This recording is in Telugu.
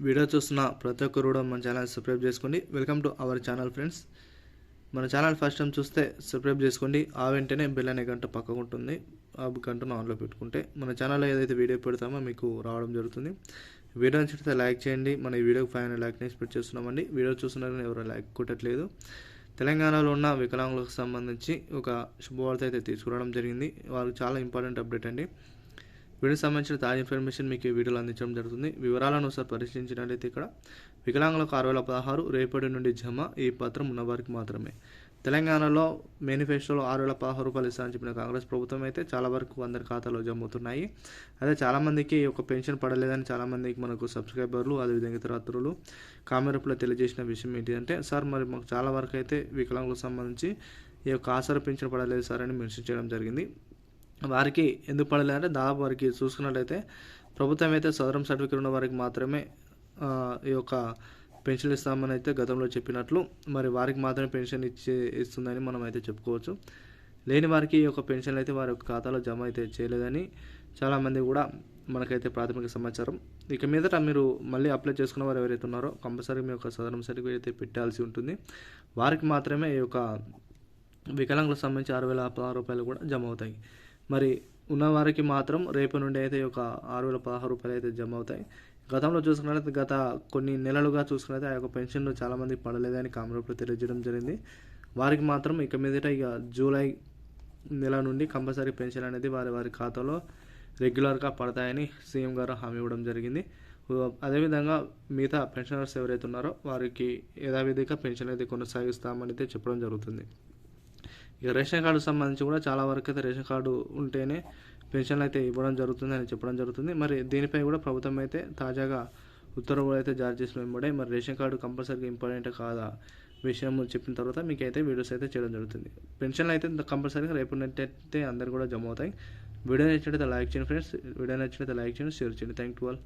వీడియో చూస్తున్న ప్రతి ఒక్కరు కూడా మన ఛానల్ సబ్స్క్రైబ్ చేసుకోండి. Welcome to our channel friends. మన ఛానల్ ఫస్ట్ టైం చూస్తే సబ్స్క్రైబ్ చేసుకోండి. ఆ వెంటనే బెల్ అనే గంట పక్కకు ఉంటుంది. ఆ గంటను ఆన్లో పెట్టుకుంటే మన ఛానల్లో ఏదైతే వీడియో పెడతామో మీకు రావడం జరుగుతుంది. వీడియో నచ్చితే లైక్ చేయండి. మన ఈ వీడియోకి 500 లైక్ని ఎక్స్పెక్ట్ చేస్తున్నామండి. వీడియో చూస్తున్నారని ఎవరు లైక్ కొట్టట్లేదు. తెలంగాణలో ఉన్న వికలాంగులకు సంబంధించి ఒక శుభవార్త అయితే తీసుకురావడం జరిగింది. వారికి చాలా ఇంపార్టెంట్ అప్డేట్ అండి. వీడియోకి సంబంధించిన తాజా ఇన్ఫర్మేషన్ మీకు ఈ వీడియోలో అందించడం జరుగుతుంది. వివరాలను ఒకసారి పరిశీలించినట్లయితే ఇక్కడ వికలాంగులకు 6,016 రేపటి నుండి జమ. ఈ పత్రం ఉన్నవారికి మాత్రమే. తెలంగాణలో మేనిఫెస్టోలో 6,016 రూపాయలు ఇస్తారని చెప్పిన కాంగ్రెస్ ప్రభుత్వం అయితే చాలా వరకు అందరి ఖాతాలో జమ అవుతున్నాయి. అదే చాలామందికి ఒక పెన్షన్ పడలేదని చాలామందికి మనకు సబ్స్క్రైబర్లు అదేవిధంగా ఇతరత్రులు కామెంట్లో తెలియజేసిన విషయం ఏంటంటే, సార్ మరి మాకు చాలా వరకు అయితే వికలాంగులకు సంబంధించి ఈ యొక్క ఆసరా పెన్షన్ పడలేదు సార్ అని మెన్షన్ చేయడం జరిగింది. వారికి ఎందుకు పడలేదంటే దాదాపు వారికి చూసుకున్నట్లయితే ప్రభుత్వం అయితే సదరం సర్టిఫికేట్ ఉన్న వారికి మాత్రమే ఈ యొక్క పెన్షన్ ఇస్తామని అయితే గతంలో చెప్పినట్లు మరి వారికి మాత్రమే పెన్షన్ ఇస్తుందని మనం అయితే చెప్పుకోవచ్చు. లేని వారికి ఈ యొక్క పెన్షన్లు అయితే వారి యొక్క ఖాతాలో జమ అయితే చేయలేదని చాలామంది కూడా మనకైతే ప్రాథమిక సమాచారం. ఇక మీదట మీరు మళ్ళీ అప్లై చేసుకున్న వారు ఎవరైతే ఉన్నారో కంపల్సరీ మీ యొక్క సదరం సర్టిఫికేట్ అయితే పెట్టాల్సి ఉంటుంది. వారికి మాత్రమే ఈ యొక్క వికలాంగులకు సంబంధించి 6,016 రూపాయలు కూడా జమ అవుతాయి. మరి ఉన్నవారికి మాత్రం రేపు నుండి అయితే ఒక 6,016 రూపాయలు అయితే జమ అవుతాయి. గతంలో చూసుకున్నట్లయితే గత కొన్ని నెలలుగా చూసుకున్నట్లయితే ఆ యొక్క పెన్షన్లు చాలామందికి పడలేదని కామెంట్లో తెలియజేయడం జరిగింది. వారికి మాత్రం ఇక మీదట ఇక జూలై నెల నుండి కంపల్సరీ పెన్షన్ అనేది వారి ఖాతాలో రెగ్యులర్గా పడతాయని సీఎం గారు హామీ ఇవ్వడం జరిగింది. అదేవిధంగా మిగతా పెన్షనర్స్ ఎవరైతే ఉన్నారో వారికి యథావిధిగా పెన్షన్ అయితే కొనసాగిస్తామని అయితే చెప్పడం జరుగుతుంది. ఇక రేషన్ కార్డు సంబంధించి కూడా చాలా వరకు అయితే రేషన్ కార్డు ఉంటేనే పెన్షన్లు అయితే ఇవ్వడం జరుగుతుంది అని చెప్పడం జరుగుతుంది. మరి దీనిపై కూడా ప్రభుత్వం అయితే తాజాగా ఉత్తర్వులు అయితే జారీ చేసిన వెంబడే మరి రేషన్ కార్డు కంపల్సరీగా ఇంపార్టెంట్ కాదా విషయం చెప్పిన తర్వాత మీకు అయితే వీడియోస్ అయితే చేయడం జరుగుతుంది. పెన్షన్లు అయితే కంపల్సరీగా రేపు అయితే అందరు కూడా జమ అవుతాయి. వీడియో నచ్చినట్లయితే లైక్ చేయండి ఫ్రెండ్స్. వీడియో నచ్చినట్లయితే లైక్ చేయండి, షేర్ చేయండి. Thank you all.